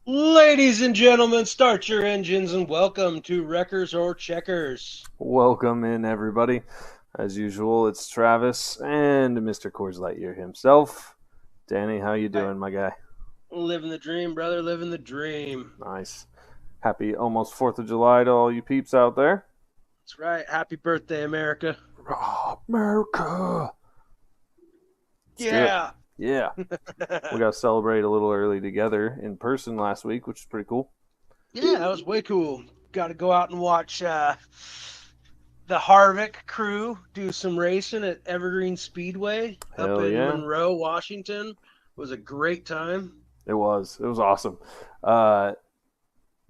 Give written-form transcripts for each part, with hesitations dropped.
Ladies and gentlemen, start your engines and welcome to Wreckers or Checkers. Welcome in, everybody. As usual, it's Travis and Mr. Coors Lightyear himself. Danny, how you I doing, my guy? living the dream, brother, living the dream. Nice. Happy almost 4th of July to all you peeps out there. That's right. Happy birthday, America. Oh, America! Let's do it. Yeah. Yeah. We got to celebrate a little early together in person last week, which is pretty cool. Yeah, that was way cool. Got to go out and watch the Harvick crew do some racing at Evergreen Speedway up Hell in yeah. Monroe, Washington. It was a great time. It was. It was awesome. Uh,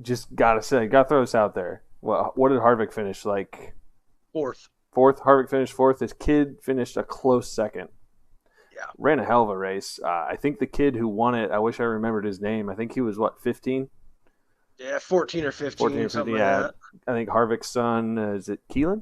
just got to say, got to throw this out there. Well, what did Harvick finish? Like Fourth. fourth? Harvick finished fourth. His kid finished a close second. Yeah. Ran a hell of a race. I think the kid who won it, I wish I remembered his name. I think he was, what, 15? Yeah, 14 or 14 15, or 15, something like yeah. that. I think Harvick's son, is it Keelan?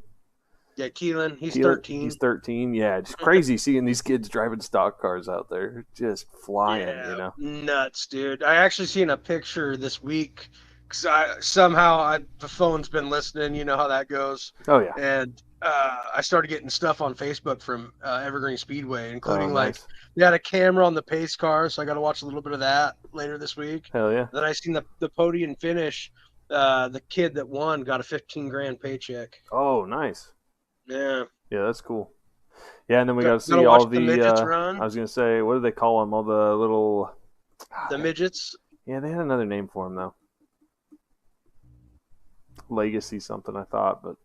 Yeah, Keelan, he's Keelan, he's 13. 13. Yeah, it's crazy seeing these kids driving stock cars out there. Just flying, you Yeah, know? nuts, dude. I actually seen a picture this week because the phone's been listening. You know how that goes, Oh, yeah. and I started getting stuff on Facebook from Evergreen Speedway, Oh, including like nice. they had a camera on the pace car, so I got to watch a little bit of that later this week. Hell yeah. Then I seen the podium finish. The kid that won got a 15 grand paycheck. Oh, nice. Yeah, Yeah, that's cool. Yeah, and then we got to got to see all watch the the, midgets I run, was going to say, what do they call them? All the little, the midgets. yeah, they had another name for them, though. Legacy something, I thought, but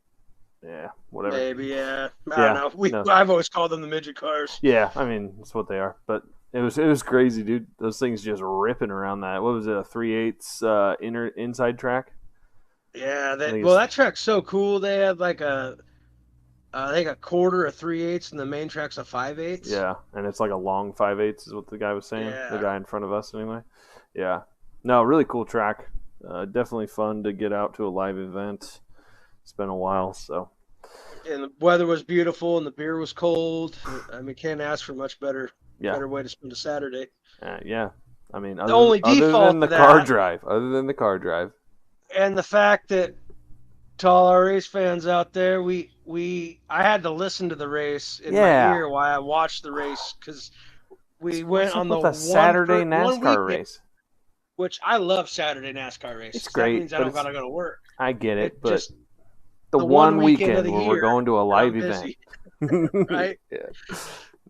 yeah, whatever. Maybe, yeah. I don't Yeah, know. no, I've always called them the midget cars. yeah, I mean that's what they are. But it was crazy, dude. Those things just ripping around that. What was it? A 3/8 inner inside track? Yeah, I think well, it's that track's so cool. They had like I think a quarter, a 3/8, and the main track's a 5/8. yeah, and it's like a long 5/8 is what the guy was saying. The Yeah, guy in front of us, anyway. Yeah, no, really cool track. Definitely fun to get out to a live event. It's been a while, so and the weather was beautiful, and the beer was cold. I mean, can't ask for much yeah, better way to spend a Saturday. yeah. I mean, The other only other than default the to car that, drive, other than the car drive, and the fact that to all our race fans out there, I had to listen to the race in my yeah. ear while I watched the race because we went What's on up the with a Saturday one NASCAR weekend, race? which I love Saturday NASCAR It's races. That great, means I but don't it's gotta go to work. I get it, It but just the the one one weekend of weekend the where we're year going to a that live I'm event. busy, right? Yeah.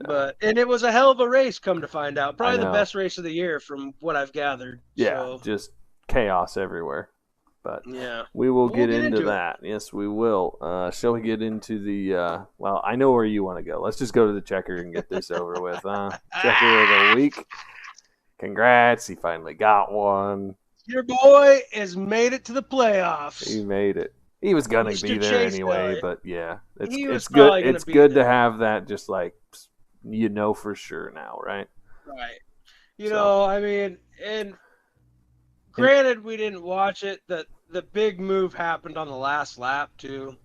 No, And it was a hell of a race, come to find out. I Probably the know. best race of the year from what I've gathered. Yeah, So just chaos everywhere. But yeah, we will but we'll get get into into it. that. Yes, we will. Shall we get into the well, I know where you want to go. Let's just go to the checker and get this over with. Checker of the week. Congrats, he finally got one. Your boy has made it to the He playoffs, made it. He was gonna Mr. be there Chase anyway, Elliott. but yeah, it's He was it's good. probably gonna It's be good to there, have that. Just like for sure now, right? right? So I mean, and and granted, we didn't watch it. The big move happened on the last lap too.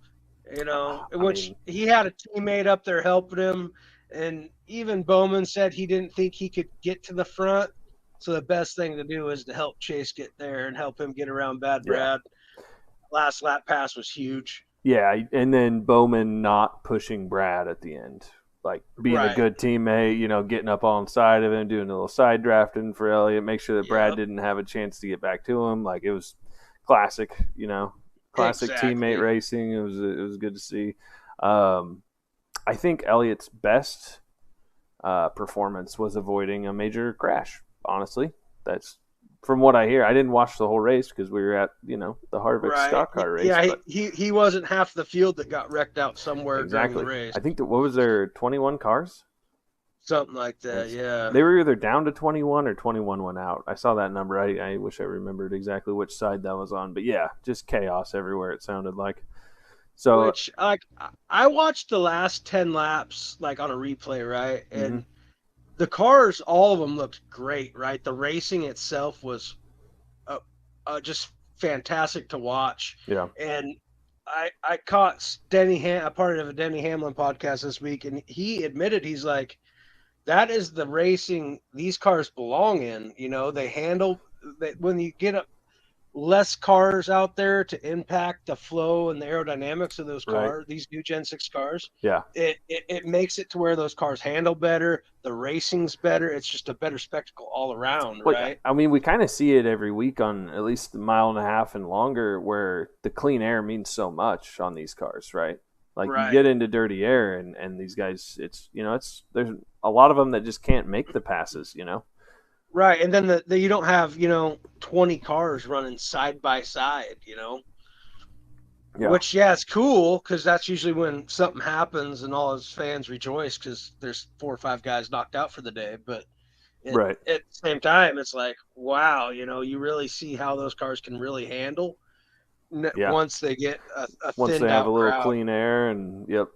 In I which mean, he had a teammate up there helping him, and even Bowman said he didn't think he could get to the front. So the best thing to do is to help Chase get there and help him get around Bad yeah, Brad. Last lap pass was huge. yeah, and then Bowman not pushing Brad at the end, like being a Right. good teammate, getting up on the side of him, doing a little side drafting for Elliott, make sure that Brad Yep. didn't have a chance to get back to him. Like it was classic, classic teammate Exactly. racing. It was good to see. Um, I think Elliott's best performance was avoiding a major crash. Honestly, that's from what I hear. I didn't watch the whole race because we were at the Harvick Right. stock car race, Yeah, but he wasn't half the field that got wrecked out somewhere during the exactly. race. I think that what was there 21 cars? Something like that. It's, Yeah. they were either down to 21 or 21 went out. I saw that number. I wish I remembered exactly which side that was on, but yeah, just chaos everywhere. It sounded like so. Which like I watched the last 10 laps like on a replay, right? Mm-hmm. And the cars, all of them looked great, right? The racing itself was just fantastic to watch. Yeah, And I caught a part of a Denny Hamlin podcast this week, and he admitted he's like, that is the racing these cars belong in. They handle that when you get less cars out there to impact the flow and the aerodynamics of those Right. cars, these new Gen 6 cars, Yeah. it makes it to where those cars handle better, the racing's better, it's just a better spectacle all around, Well, right? I mean, we kind of see it every week on at least a mile and a half and longer, where the clean air means so much on these cars, right? Like you Right. get into dirty air, and these guys, it's it's there's a lot of them that just can't make the passes, Right. And then you don't have, 20 cars running side by side, Yeah. which, yeah, it's cool because that's usually when something happens and all his fans rejoice because there's 4 or 5 guys knocked out for the day. But Right. at the same time, it's like, wow, you really see how those cars can really handle Yeah. once they get a Once they thinned have a out little crowd. clean air, and yep.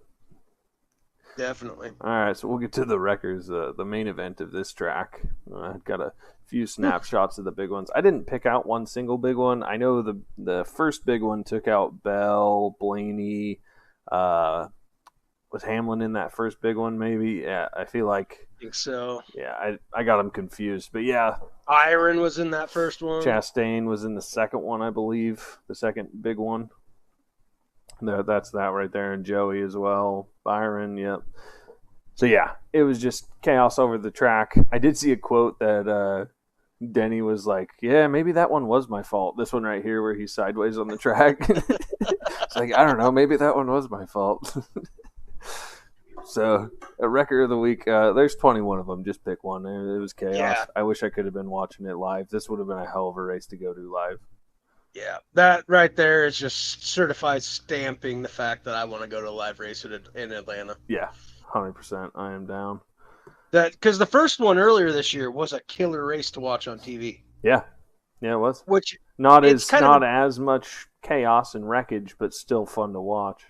Definitely. All right, so we'll get to the wreckers, the main event of this track. I've got a few snapshots of the big ones. I didn't pick out one single big one. I know the first big one took out Bell, Blaney. Was Hamlin in that first big one? Maybe. Yeah, I feel like. I think so. Yeah, I got them confused, but yeah, Iron was in that first one. Chastain was in the second one, I believe, the second big one. That's that right there, and Joey as well. Byron, yep. So yeah, it was just chaos over the track. I did see a quote that Denny was like, "Yeah, maybe that one was my fault. This one right here, where he's sideways on the track." It's like, I don't know, maybe that one was my fault. So a record of the week. There's 21 of them. Just pick one. It was chaos. Yeah. I wish I could have been watching it live. This would have been a hell of a race to go to live. Yeah, that right there is just certified stamping the fact that I want to go to a live race in Atlanta. Yeah, 100%. I am down. That because the first one earlier this year was a killer race to watch on TV. Yeah, it was. Which Not it's as kind not of as much chaos and wreckage, but still fun to watch.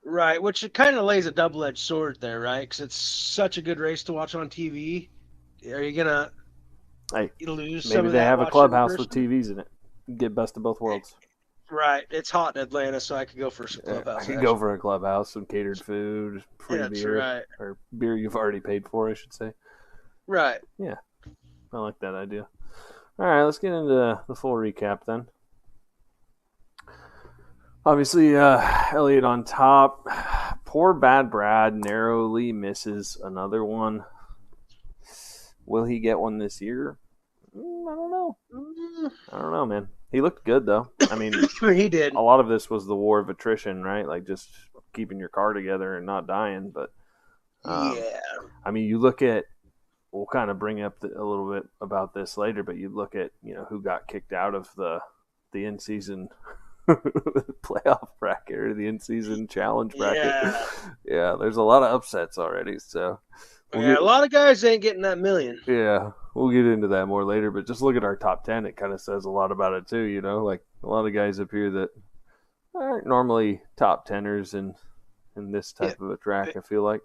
right, which it kind of lays a double-edged sword there, right? Because it's such a good race to watch on TV. Are you gonna Hey, lose some maybe of they that have a watching in clubhouse with person? TVs in it. Get best of both worlds. Right, it's hot in Atlanta, so I could go for some I clubhouse could action. go for a clubhouse, some catered food, free Yeah, that's beer, right. or beer you've already paid for, I should say. Right. Yeah, I like that idea. All right, let's get into the full recap then. Obviously, Elliott on top. Poor Bad Brad narrowly misses another one. Will he get one this year? I don't know. I don't know, man. He looked good though. I mean, He did. a lot of this was the war of attrition, right? Like just keeping your car together and not dying. But Yeah. I mean, you look at. We'll kind of bring up a little bit about this later, but you look at who got kicked out of the in season playoff bracket or the in season challenge bracket. Yeah. Yeah, there's a lot of upsets already. So Yeah, a lot of guys ain't getting that million. we'll get into that more later. But just look at our top 10; it kind of says a lot about it too. Like a lot of guys up here that aren't normally top teners in this Yeah. type of a track. I feel like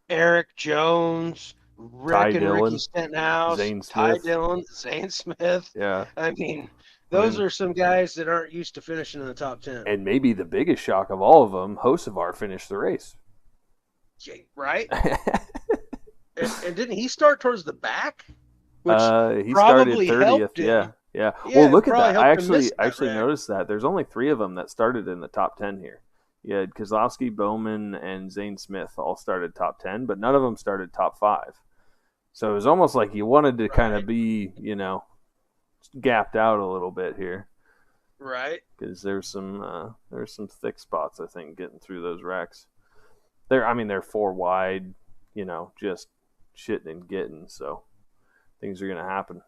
Eric Jones, Ty Rick and Ricky Dillon, Stenhouse, Zane Ty Smith. Dillon, Zane Smith. Yeah, I mean, I those mean, are some guys that aren't used to finishing in the top 10. and maybe the biggest shock of all of them, Hocevar finished the race. Right? And didn't he start towards the back? Which He started probably 30th. helped him. Yeah, yeah. Yeah, Well, it look at probably that. I helped him miss actually that wreck. noticed that there's only 3 of them that started in the top 10 here. Yeah, Kozlowski, Bowman, and Zane Smith all started top 10, but none of them started top 5. So it was almost like you wanted to kind of be, gapped out a little bit here. Right. Because there's some thick spots, I think, getting through those wrecks. They're 4 wide, just shitting and getting. So things are gonna happen.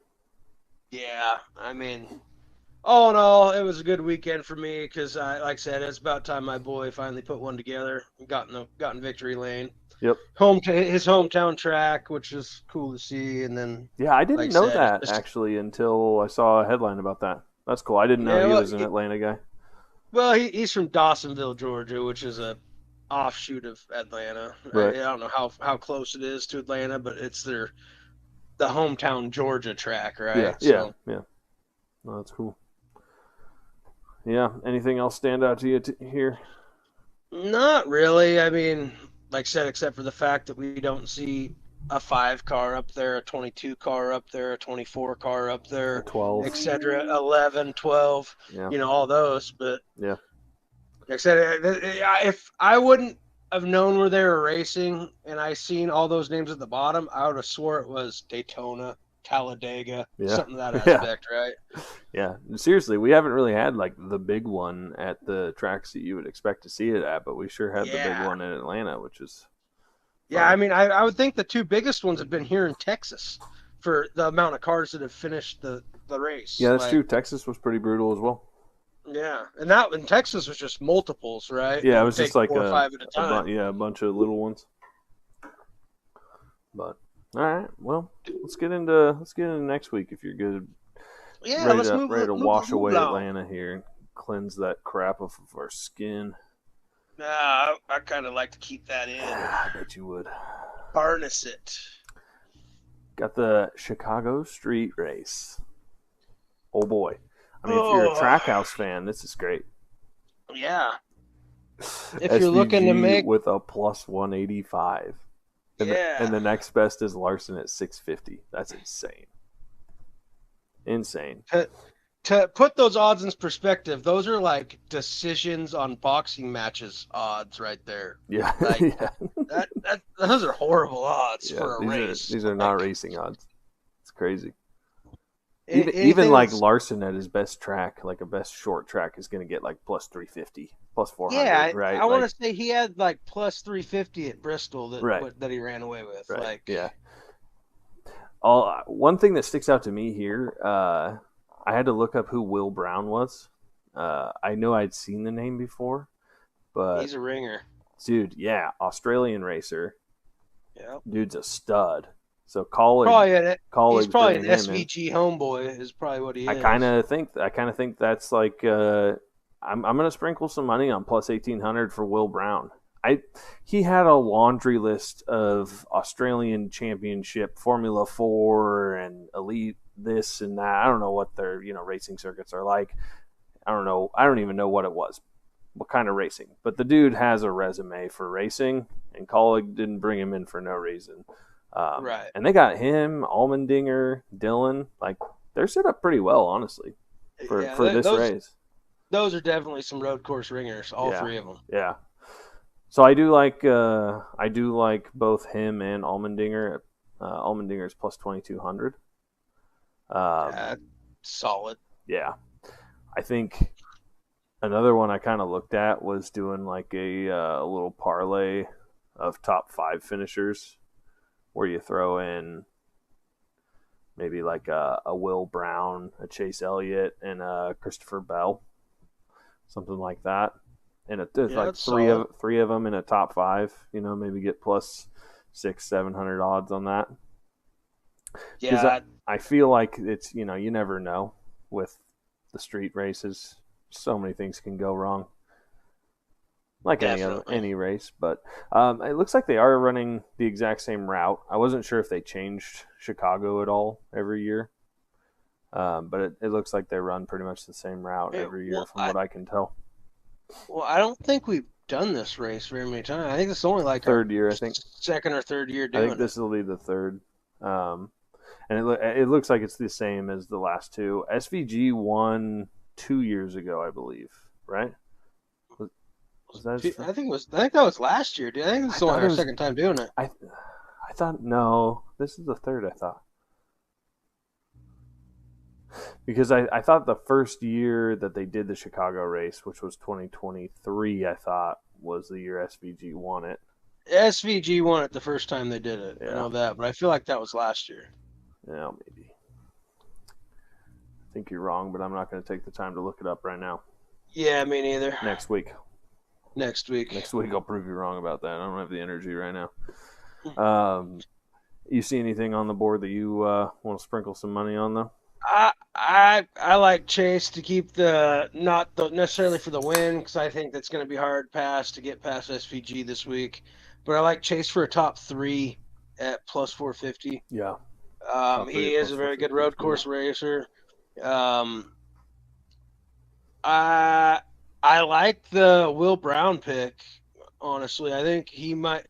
Yeah, I mean, all in all, it was a good weekend for me because, like I said, it's about time my boy finally put one together and got in victory lane. Yep. His hometown track, which is cool to see, and then Yeah, I didn't like I know said, that just, actually until I saw a headline about that. That's cool. I didn't know yeah, he well, was an Atlanta guy. he's from Dawsonville, Georgia, which is a offshoot of Atlanta. I Right. don't know how close it is to Atlanta, but it's the hometown Georgia track, right? Yeah. No, that's cool. Yeah. Anything else stand out to you here? Not really. I mean, like I said, except for the fact that we don't see a 5 car up there, a 22 car up there, a 24 car up A there, 12. etc. 11, 12, Yeah. all those. But Yeah. like I said, if I wouldn't have known where they were racing and I seen all those names at the bottom, I would have swore it was Daytona, Talladega, Yeah. something to that Yeah. aspect, right? Yeah. Seriously, we haven't really had like the big one at the tracks that you would expect to see it at, but we sure had the big Yeah. one in Atlanta, which is Yeah, I fun. mean, I would think the two biggest ones have been here in Texas for the amount of cars that have finished the race. Yeah, that's Like, true. Texas was pretty brutal as well. yeah, and that in Texas was just multiples, right? Yeah, it You was just take like 4 or 5 at a a time. yeah, a bunch of little ones. But all right, well, let's get into next week if you're good, Yeah, ready let's to move ready to move wash move away along. Atlanta here and cleanse that crap off of our skin. I kind of like to keep that in, I bet you would. harness it. Got the Chicago Street Race. Oh boy. I mean, if you're a Oh, Trackhouse fan, this is great. yeah. If you're looking to SVG make, with a plus 185. And yeah, the next best is Larson at 650. That's insane. Insane. to put those odds in perspective, those are like decisions on boxing matches odds right there. Yeah. Like Yeah. that those are horrible odds Yeah. for a race. These are not Like racing odds. It's crazy. Even anything like that's Larson at his best track, like a best short track, is going to get like plus 350, plus 400, yeah, right? I want Like, to say he had like plus 350 at Bristol right, that he ran away with. right, Like yeah. One thing that sticks out to me here, I had to look up who Will Brown was. I know I'd seen the name before, but he's a ringer. dude, yeah, Australian racer, Yeah. dude's a stud. So He's colleagues probably an bringing him in. SVG homeboy is probably what he I kind is. of think that's like I'm gonna sprinkle some money on plus 1800 for Will Brown. I He had a laundry list of Australian Championship, Formula 4, and Elite this and that. I don't know what their racing circuits are like. I don't know. I don't even know what it was, what kind of racing. But the dude has a resume for racing, and Colleague didn't bring him in for no reason. Right. And they got him, Allmendinger, Dylan. Like they're set up pretty well, honestly, Yeah, for this those race. those are definitely some road course ringers, all Yeah, three of them. yeah. So I do like both him and Allmendinger. Allmendinger is plus 2200. Um, Yeah, solid. yeah, I think another one I kind of looked at was doing like a little parlay of top five finishers, where you throw in maybe like a Will Brown, a Chase Elliott, and a Christopher Bell, something like that. And there's Yeah, like that's solid. three of them in a top five. Maybe get plus 600-700 odds on that. Because Yeah, I feel like it's you never know with the street races. So many things can go wrong, like definitely. any race. But it looks like they are running the exact same route. I wasn't sure if they changed Chicago at all every year. But it looks like they run pretty much the same route It, every year, well, from I what I can tell. well, I don't think we've done this race very many times. I think it's only like our Third year, I think. second or third year I think doing it. this will be the third. Um, and it looks like it's the same as the last two. SVG won 2 years ago, I believe. Right? Was, was that his first? I think that was last year, dude. I think this I is only thought it our was. second time doing it. I thought no. This is the third. I thought because I thought the first year that they did the Chicago race, which was 2023, I thought was the year SVG won it. SVG won it the first time they did it. I Yeah, know that, but I feel like that was last year. yeah, maybe. I think you're wrong, but I'm not going to take the time to look it up right now. Yeah, me neither. Next week. Next week. Next week I'll prove you wrong about that. I don't have the energy right now. Um, you see anything on the board that you want to sprinkle some money on though? I like Chase to keep not necessarily for the win because I think that's going to be hard pass to get past SVG this week, but I like Chase for a top three at plus 450. Yeah, top three He at is plus a four very good fifty is road good. course racer. Um, I I like the Will Brown pick. Honestly, I think he might.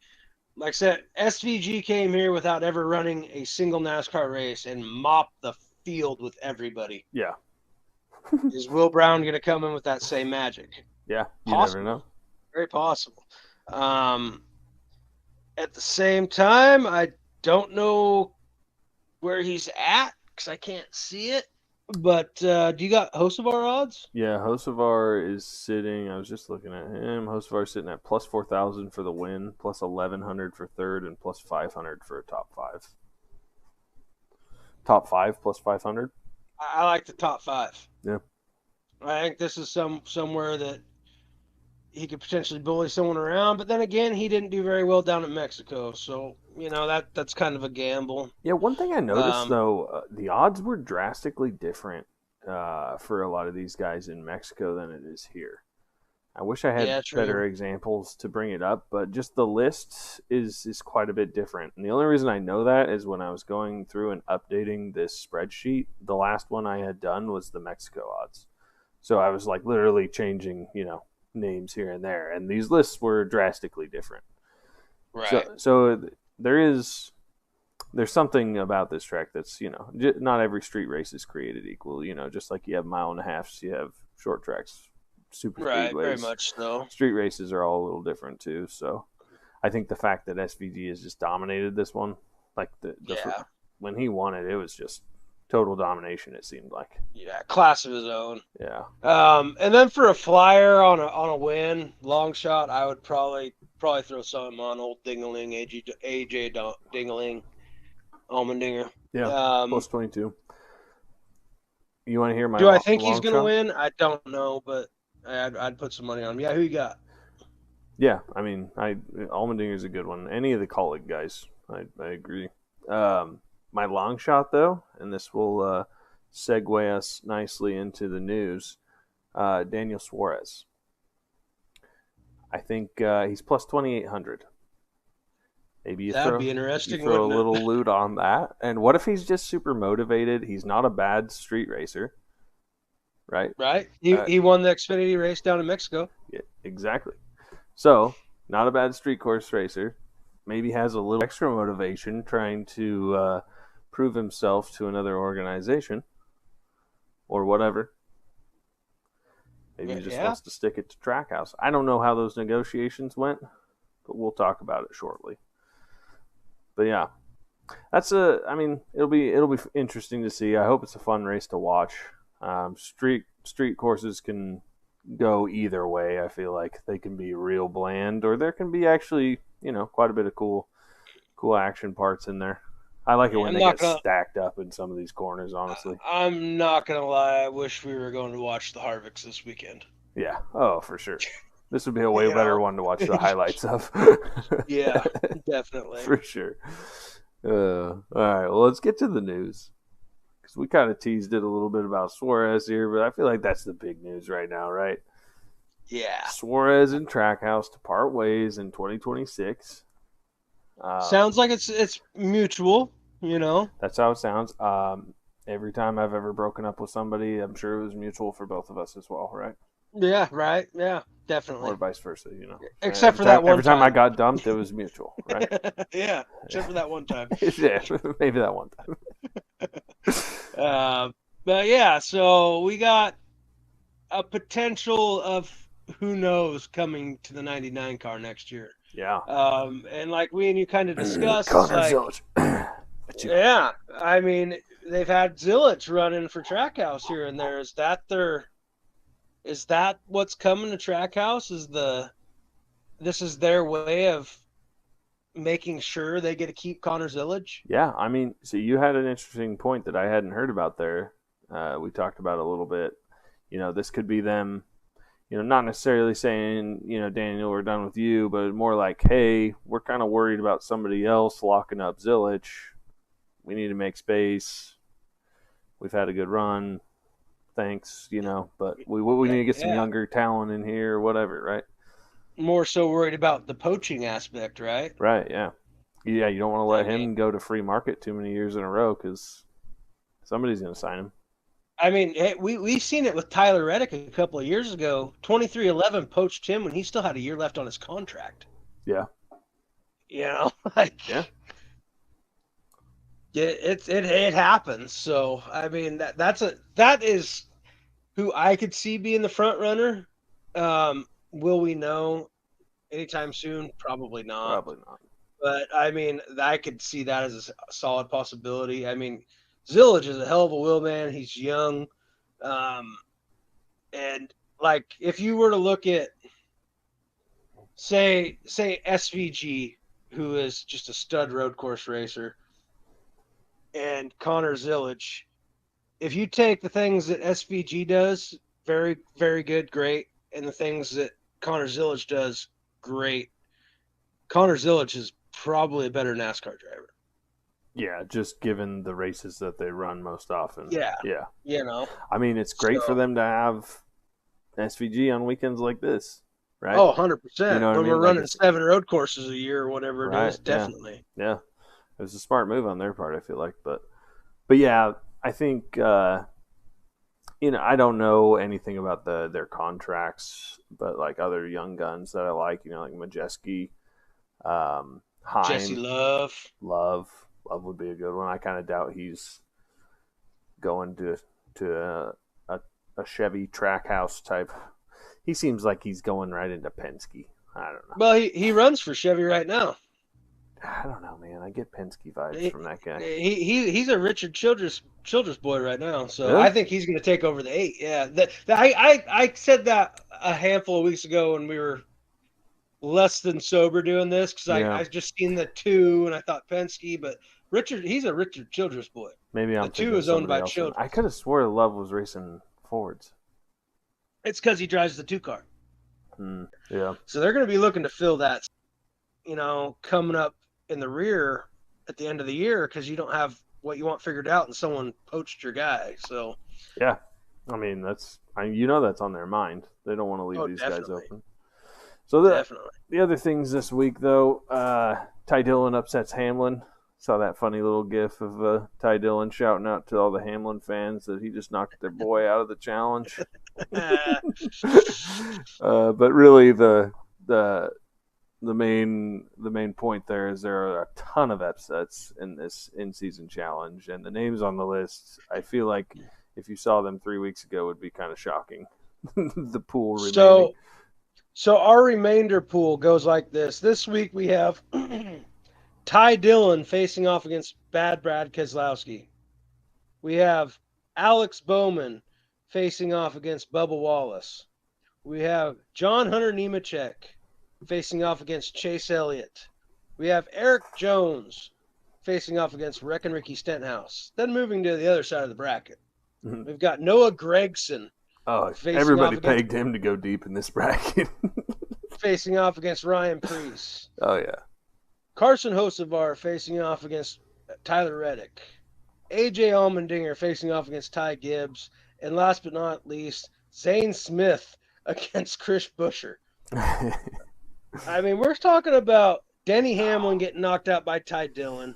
like I said, SVG came here without ever running a single NASCAR race and mopped the field with everybody. Yeah, Is Will Brown going to come in with that same magic? yeah. You never Possible, know. very possible. Um, at the same time, I don't know where he's at because I can't see it. But do you got Hocevar odds? Yeah, Hocevar is sitting. I was just looking at him. Hocevar sitting at plus 4,000 for the win, plus 1,100 for third, and plus 500 for a top five. Top five plus 500. I like the top five. Yeah. I think this is somewhere that he could potentially bully someone around. But then again, he didn't do very well down in Mexico, so that's kind of a gamble. Yeah, one thing I noticed Um, though, the odds were drastically different for a lot of these guys in Mexico than it is here. I wish I had yeah, better true. examples to bring it up, but just the list is quite a bit different. And the only reason I know that is when I was going through and updating this spreadsheet, the last one I had done was the Mexico odds. So I was like literally changing, names here and there, and these lists were drastically different. Right. So there's something about this track that's not every street race is created equal. Just like you have mile and a halfs, you have short tracks, super Right. Very speedways. much so. Street races are all a little different too. So I think the fact that SVG has just dominated this one, like Yeah. when he won it, it was just total domination. It seemed like. Yeah. Class of his own. Yeah. And then for a flyer on a win, long shot, I would probably throw something on old Dingaling, AJ Dingaling, Almendinger. Yeah. Um, Plus 22. You want to hear my do I think he's long gonna shot? win? I don't know, but I'd put some money on him. Yeah, who you got? Yeah, I mean, Allmendinger is a good one. Any of the colleague guys, I agree. My long shot though, and this will segue us nicely into the news. Daniel Suarez. I think he's plus 2,800. Maybe That'd be you interesting, throw a wouldn't it? little loot on that. And what if he's just super motivated? He's not a bad street racer, right? Right? He won the Xfinity race down in Mexico. Yeah, exactly. So, not a bad street course racer. Maybe has a little extra motivation trying to prove himself to another organization or whatever. Maybe he just Yeah. wants to stick it to Trackhouse. I don't know how those negotiations went, but we'll talk about it shortly. But yeah, I mean, it'll be interesting to see. I hope it's a fun race to watch. Street courses can go either way. I feel like they can be real bland, or there can be actually quite a bit of cool action parts in there. I like it when I'm they not get gonna. stacked up in some of these corners. Honestly, I'm not gonna lie. I wish we were going to watch the Harvicks this weekend. yeah. Oh, for sure. This would be a way You better know. one to watch the highlights of. Yeah, definitely. For sure. All right. Well, let's get to the news because we kind of teased it a little bit about Suarez here, but I feel like that's the big news right now, right? Yeah. Suarez and Trackhouse to part ways in 2026. Sounds like it's mutual, you know. That's how it sounds. Every time I've ever broken up with somebody, I'm sure it was mutual for both of us as well, right? Yeah, right. Yeah, Or definitely. vice versa, Except for that one Every time I time. got dumped, it was mutual, right? Yeah, except for that one time. Yeah, maybe that one time. Uh, but yeah, so we got a potential of who knows coming to the 99 car next year. Yeah. And like we and you kind of discussed, it's Connor like, Zilch. yeah, I mean, they've had Zillich running for Trackhouse here and there. Is that what's coming to Trackhouse? This is their way of making sure they get to keep Connor Zillich? Yeah, I mean, so you had an interesting point that I hadn't heard about there. We talked about a little bit. This could be them, not necessarily saying, Daniel, we're done with you, but more like, hey, we're kind of worried about somebody else locking up Zillich. We need to make space. We've had a good run. Thanks, but we need to get some Yeah. younger talent in here or whatever, right? More so worried about the poaching aspect, right? Right, yeah. Yeah, you don't want to I let mean, him go to free market too many years in a row because somebody's going to sign him. hey, we've seen it with Tyler Reddick a couple of years ago. 2311 poached him when he still had a year left on his contract. Yeah. You know, like Yeah, it happens. So I mean that is who I could see being the front runner. Will we know anytime soon? Probably not. probably not. But I mean, I could see that as a solid possibility. I mean, Zillage is a hell of a wheelman. He's young, um, and like if you were to look at say SVG, who is just a stud road course racer, and Connor Zillage, if you take the things that SVG does, very good, great, and the things that Connor Zillage does, great. Connor Zillage is probably a better NASCAR driver. Yeah, just given the races that they run most often. Yeah, Yeah, you know. I mean, it's great for So, them to have SVG on weekends like this, right? oh, You 100%. know what I When we're mean? Like running it's 7 road courses a year or whatever it right. is, Yeah, definitely. yeah. It was a smart move on their part. I feel like, but yeah, I think I don't know anything about their contracts, but like other young guns that I like, like Majeski, Jesse Heim, Love. Love, Love would be a good one. I kind of doubt he's going to a Chevy Trackhouse type. He seems like he's going right into Penske. I don't know. Well, he runs for Chevy right now. I don't know, man. I get Penske vibes He, from that guy. he's a Richard Childress boy right now, so Really? I think he's going to take over the 8. Yeah, I said that a handful of weeks ago when we were less than sober doing this because Yeah. I just seen the 2 and I thought Penske, but he's a Richard Childress boy. Maybe The I'm 2 thinking of is owned somebody by else. I Childress. could have swore Love was racing Fords. It's because he drives the 2 car, Yeah. so they're going to be looking to fill that. Coming up in the rear at the end of the year because you don't have what you want figured out and someone poached your guy. So, Yeah. I mean, that's on their mind. They don't want to leave oh, these guys definitely, open. So definitely. the other things this week, though, Ty Dillon upsets Hamlin. Saw that funny little gif of Ty Dillon shouting out to all the Hamlin fans that he just knocked their boy out of the challenge. But really, the the main point there is there are a ton of upsets in this in-season challenge, and the names on the list, I feel like if you saw them 3 weeks ago, would be kind of shocking. The pool remaining. so, so our remainder pool goes like this. This week we have Ty Dillon facing off against Bad Brad Keselowski. We have Alex Bowman facing off against Bubba Wallace. We have John Hunter Nemechek facing off against Chase Elliott. We have Eric Jones facing off against Reck and Ricky Stenhouse. Then moving to the other side of the bracket, we've got Noah Gregson Oh, facing off everybody against pegged him to go deep in this bracket. Ryan Preece. Oh yeah. Carson Hocevar facing off against Tyler Reddick. AJ Allmendinger facing off against Ty Gibbs. And last but not least, Zane Smith against Chris Buescher. I mean, we're talking about Denny Hamlin getting knocked out by Ty Dillon,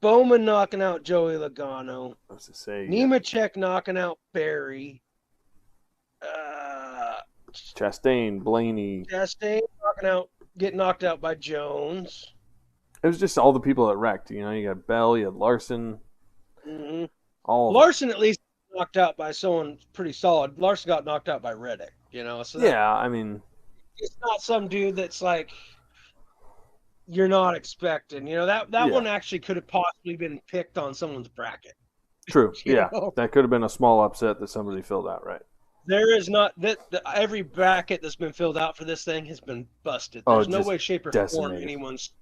Bowman knocking out Joey Logano, I was to say, yeah, Nemechek knocking out Barry, uh, Chastain, Blaney. Chastain getting knocked out by Jones. It was just all the people that wrecked. You got Bell, you had Larson, Mm-hmm. all of them. Larson at least knocked out by someone pretty solid. Larson got knocked out by Reddick, so that Yeah, I mean, it's not some dude that's like you're not expecting. That yeah, one actually could have possibly been picked on someone's bracket. true. You Yeah, know, that could have been a small upset that somebody filled out right. there is not that every bracket that's been filled out for this thing has been busted. Oh, There's no just way, shape, or form decimated. anyone's.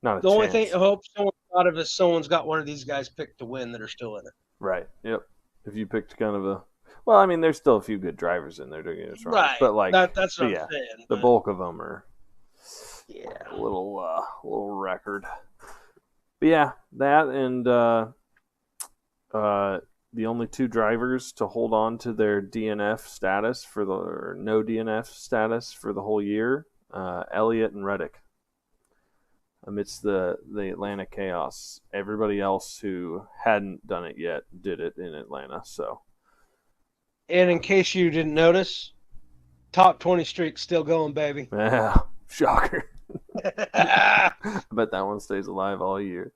Not a The only thing chance. I hope someone thought of is someone's got one of these guys picked to win that are still in it. Right. Yep. If you picked kind of a, well, I mean, there's still a few good drivers in there. Don't get us wrong, Right. but That's what but I'm yeah, saying. the But bulk of them are a yeah. little record. But yeah, that and the only two drivers to hold on to their DNF status or no DNF status for the whole year, Elliott and Reddick. Amidst the Atlanta chaos, everybody else who hadn't done it yet did it in Atlanta. So And in case you didn't notice, top 20 streak still going, baby. yeah, shocker. I bet that one stays alive all year.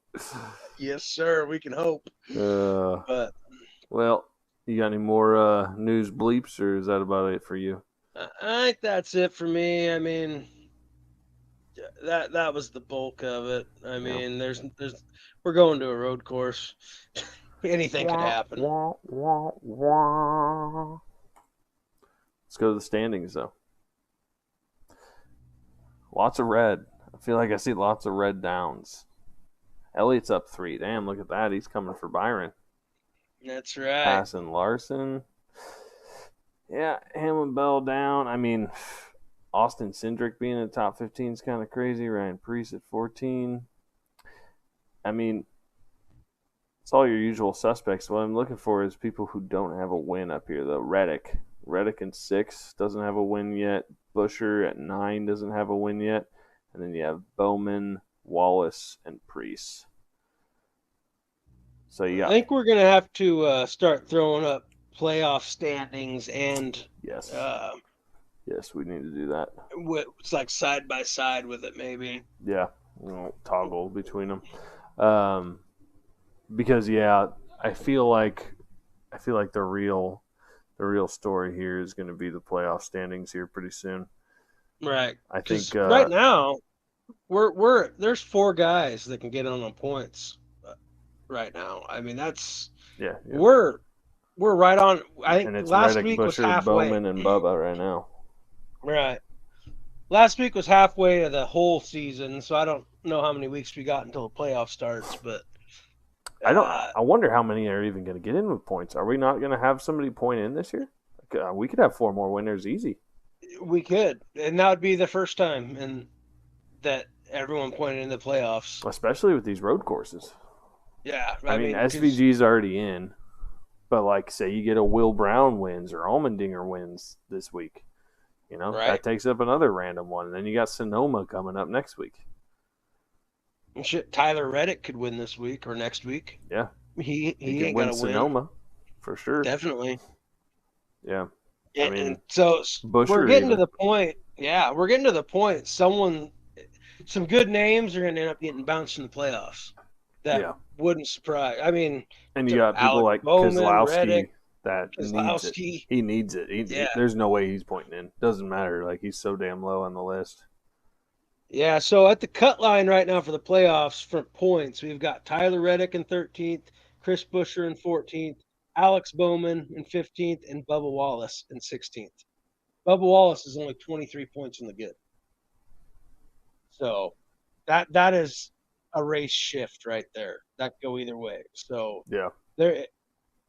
Yes, sir. We can hope. Uh, But well, you got any more news bleeps, or is that about it for you? I think that's it for me. I mean, that was the bulk of it. I Yeah. mean, there's we're going to a road course. Anything could Wah, happen. wah, wah, wah. Let's go to the standings, though. Lots of red. I feel like I see lots of red downs. Elliott's up 3. Damn, look at that. He's coming for Byron. That's right. Passing Larson. Yeah, Hamlin Bell down. I mean, Austin Cindric being in the top 15 is kind of crazy. Ryan Preece at 14. I mean, it's all your usual suspects. What I'm looking for is people who don't have a win up here, though. Reddick in 6 doesn't have a win yet. Busher at 9 doesn't have a win yet. And then you have Bowman, Wallace, and Preece. So you I got, think we're gonna have to start throwing up playoff standings and yes, uh, yes, we need to do that. it's like side by side with it, maybe. Yeah, we'll toggle between them. Um, because yeah, I feel like the real story here is going to be the playoff standings here pretty soon. Right. I think Because right now we're there's 4 guys that can get on points right now. I mean that's yeah, yeah, we're we're right on. I think and it's last Reddick, week was Busher, halfway. Bowman, and Bubba right now. Right. Last week was halfway of the whole season, so I don't know how many weeks we got until the playoff starts, but I don't. uh, I wonder how many are even going to get in with points. Are we not going to have somebody point in this year? We could have 4 more winners easy, we could, and that would be the first time and that everyone pointed in the playoffs. especially with these road courses. Yeah, I I mean, mean, because SVG's already in, but like, say you get a Will Brown wins or Allmendinger wins this week, right, that takes up another random one. And then you got Sonoma coming up next week. and shit, Tyler Reddick could win this week or next week. Yeah, he He could ain't got win to win, Sonoma for sure. definitely. Yeah, I And mean so we're Busher getting to even. the point. Yeah, we're getting to the point. Some good names are going to end up getting bounced in the playoffs. That Yeah, wouldn't surprise. I mean, and you got people Alex like Bowman, Reddick, Kozlowski that needs it. Kozlowski. He needs it. Yeah, There's no way he's pointing in. Doesn't matter. Like he's so damn low on the list. yeah. So at the cut line right now for the playoffs for points, we've got Tyler Reddick in 13th, Chris Busher in 14th, Alex Bowman in 15th, and Bubba Wallace in 16th. Bubba Wallace is only 23 points in the good. So that is a race shift right there. That could go either way. So Yeah, there,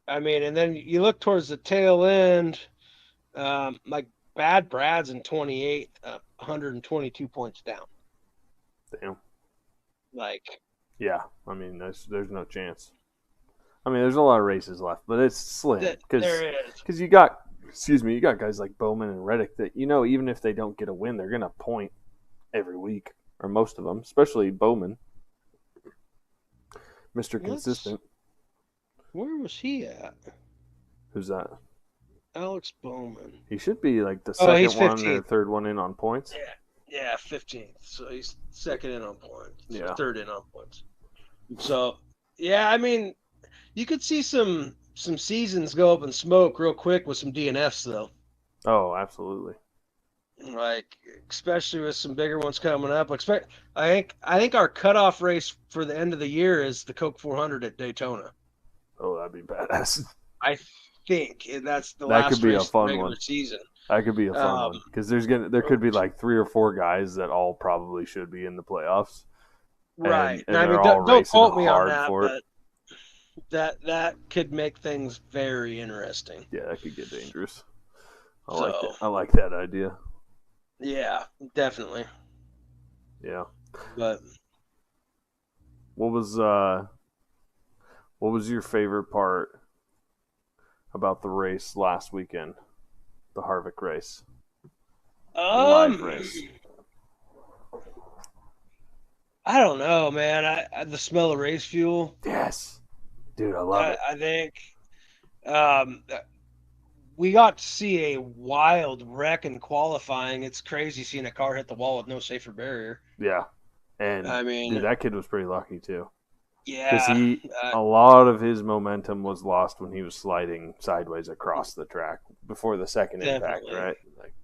I mean, and then you look towards the tail end, like Bad Brad's in 28th, 122 points down. damn. Like Yeah, I mean there's no chance. I mean, there's a lot of races left, but it's slim there is. because you got guys like Bowman and Reddick that even if they don't get a win, they're gonna point every week or most of them, especially Bowman, Mister Let's. Consistent. Where was he at? Who's that? Alex Bowman. He should be like the Oh, he's second one or 15th. third one in on points. Yeah, yeah, 15th. So he's second in on points, or Yeah. third in on points. So yeah, I mean, you could see some seasons go up in smoke real quick with some DNFs though. Oh, absolutely. Like especially with some bigger ones coming up. I think our cutoff race for the end of the year is the Coke 400 at Daytona. Oh, that'd be badass. I think that's the That could last be a race of the fun one. regular season. That could be a fun Um, one because there could be like 3 or 4 guys that all probably should be in the playoffs, and right. And and I mean, they're all don't racing quote me on hard that, for it. but that could make things very interesting. Yeah, that could get dangerous. I like that. So I like that idea. yeah, definitely. Yeah. But What was uh what was your favorite part about the race last weekend? The Harvick race. The live um, race. I don't know, man. The smell of race fuel. Yes. Dude, I love it. I think um we got to see a wild wreck in qualifying. It's crazy seeing a car hit the wall with no safer barrier. Yeah, and I dude, mean, that kid was pretty lucky too, because yeah, he uh, a lot of his momentum was lost when he was sliding sideways across the track before the second impact, definitely. right? Like,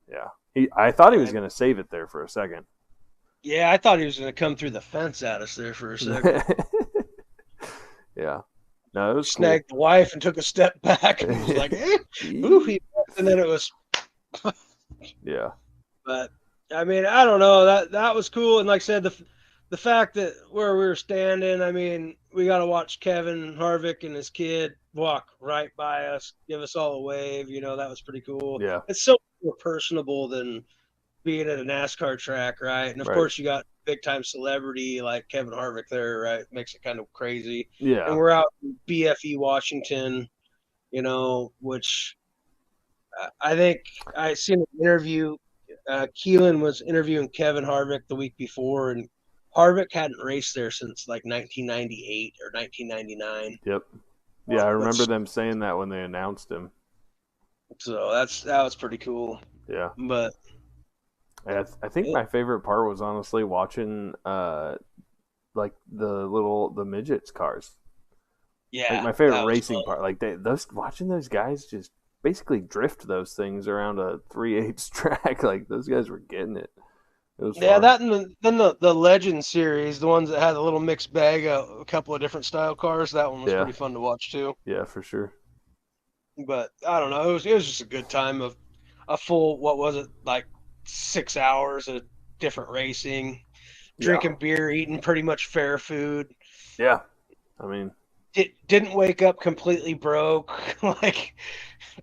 yeah, I thought he was And going to save it there for a second. yeah, I thought he was going to come through the fence at us there for a second. Yeah, no, it was cool. Snagged the wife and took a step back and was like, "Eh, ooh," and then it was. Yeah, But I mean, I don't know. That was cool, and like I said, the fact that where we were standing, I mean, we got to watch Kevin Harvick and his kid walk right by us, give us all a wave. That was pretty cool. yeah, It's so more personable than being at a NASCAR track, right? And of right. course, you got big time celebrity like Kevin Harvick there, right? Makes it kind of crazy. And Yeah, we're out in BFE Washington, which I think I seen an interview. Keelan was interviewing Kevin Harvick the week before, and Harvick hadn't raced there since like 1998 or 1999. yep. Yeah, I remember Which them saying that when they announced him. so that was pretty cool. Yeah, But I think my favorite part was honestly watching like the midgets cars. Like yeah, my favorite that was racing fun. part, like those watching those guys just basically drift those things around a 3/8 track. Like those guys were getting it. It was Yeah, fun. that and then the Legend series, the ones that had a little mixed bag, a couple of different style cars. That one was Yeah, pretty fun to watch too. yeah, for sure. But I don't know, it was just a good time of a full what was it like 6 hours of different racing, Yeah, drinking beer, eating pretty much fair food. yeah. I mean, Didn't wake up completely broke. Like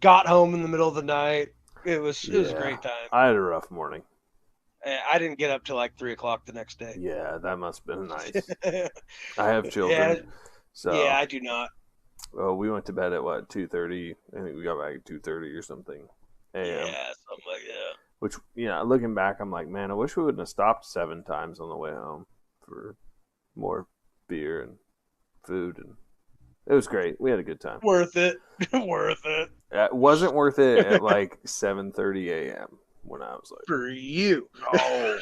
got home in the middle of the night. It was a yeah. great time. I had a rough morning. I didn't get up till like 3 o'clock the next day. Yeah, that must have been nice. I have Yeah, children, yeah, so I do not. we went to bed at what 2:30. I think we got back at 2:30 or something a.m. Yeah, something like that. Which looking back, I'm like, man, I wish we wouldn't have stopped 7 times on the way home for more beer and food, and it was great. We had a good time. Worth it. Worth it. It wasn't worth it at like 7:30 a.m. when I was like, For you. no,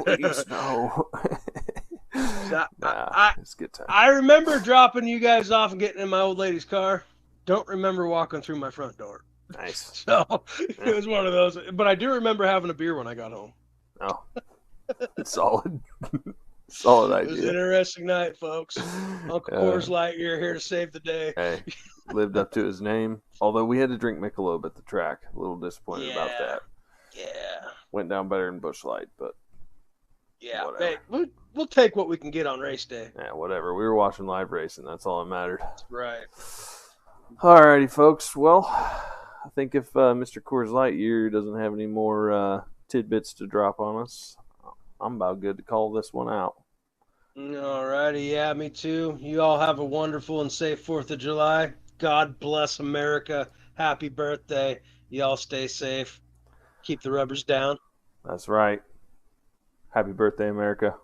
please no. So Nah, it's a good time. I remember dropping you guys off and getting in my old lady's car. Don't remember walking through my front door. Nice. So it Yeah. was one of those. But I do remember having a beer when I got home. Oh, it's solid. Solid It was an idea. interesting night, folks. Uncle Uh, Coors Light, you're here to save the day. hey, lived up to his name. Although we had to drink Michelob at the track. A little disappointed about Yeah, that. yeah, Went down better than Busch Light, but yeah. whatever. Hey, we'll take what we can get on race day. Yeah, whatever. We were watching live racing. That's all that mattered. Right. Alrighty, folks. Well, I think if Mr. Coors Lightyear doesn't have any more tidbits to drop on us, I'm about good to call this one out. All righty. Yeah, me too. You all have a wonderful and safe 4th of July. God bless America. Happy birthday. You all stay safe. Keep the rubbers down. That's right. Happy birthday, America.